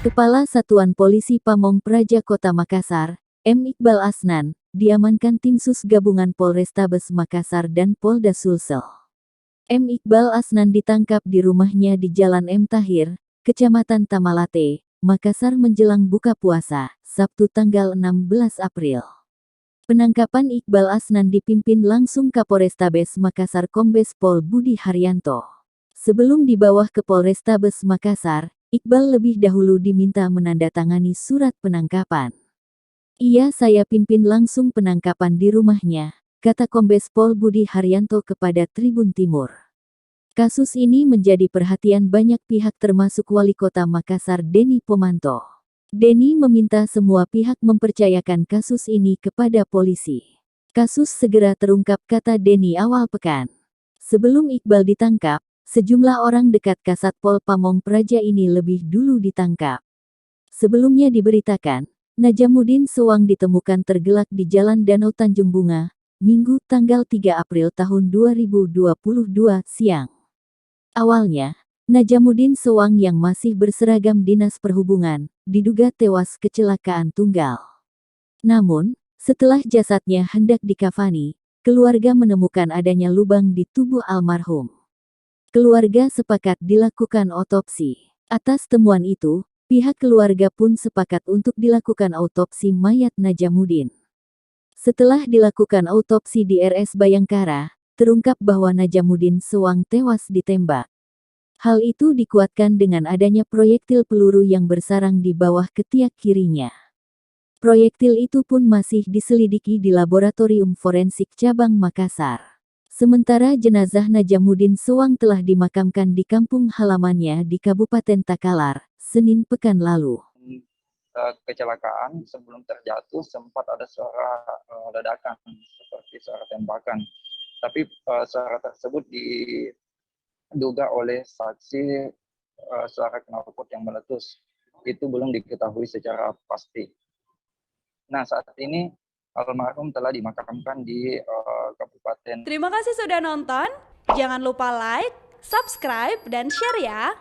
Kepala Satuan Polisi Pamong Praja Kota Makassar, M. Iqbal Asnan, diamankan tim sus gabungan Polrestabes Makassar dan Polda Sulsel. M. Iqbal Asnan ditangkap di rumahnya di Jalan M. Tahir, Kecamatan Tamalate, Makassar menjelang buka puasa, Sabtu tanggal 16 April. Penangkapan Iqbal Asnan dipimpin langsung Kapolrestabes Makassar Kombes Pol Budi Haryanto. Sebelum dibawa ke Polrestabes Makassar, Iqbal lebih dahulu diminta menandatangani surat penangkapan. Saya pimpin langsung penangkapan di rumahnya, kata Kombes Pol Budi Haryanto kepada Tribun Timur. Kasus ini menjadi perhatian banyak pihak termasuk Wali Kota Makassar Denny Pomanto. Denny meminta semua pihak mempercayakan kasus ini kepada polisi. Kasus segera terungkap, kata Denny awal pekan. Sebelum Iqbal ditangkap, sejumlah orang dekat Kasatpol Pamong Praja ini lebih dulu ditangkap. Sebelumnya diberitakan, Najamuddin Sewang ditemukan tergelak di Jalan Danau Tanjung Bunga, Minggu tanggal 3 April tahun 2022 siang. Awalnya, Najamuddin Sewang yang masih berseragam Dinas Perhubungan, diduga tewas kecelakaan tunggal. Namun, setelah jasadnya hendak dikafani, keluarga menemukan adanya lubang di tubuh almarhum. Keluarga sepakat dilakukan otopsi. Atas temuan itu, pihak keluarga pun sepakat untuk dilakukan autopsi mayat Najamuddin. Setelah dilakukan autopsi di RS Bayangkara, terungkap bahwa Najamuddin Sewang tewas ditembak. Hal itu dikuatkan dengan adanya proyektil peluru yang bersarang di bawah ketiak kirinya. Proyektil itu pun masih diselidiki di Laboratorium Forensik Cabang Makassar. Sementara jenazah Najamuddin Sewang telah dimakamkan di kampung halamannya di Kabupaten Takalar, Senin pekan lalu. Kecelakaan sebelum terjatuh sempat ada suara ledakan seperti suara tembakan. Tapi suara tersebut diduga oleh saksi suara knalpot yang meletus. Itu belum diketahui secara pasti. Nah, saat ini almarhum telah dimakamkan di Kabupaten. Terima kasih sudah nonton. Jangan lupa like, subscribe, dan share ya.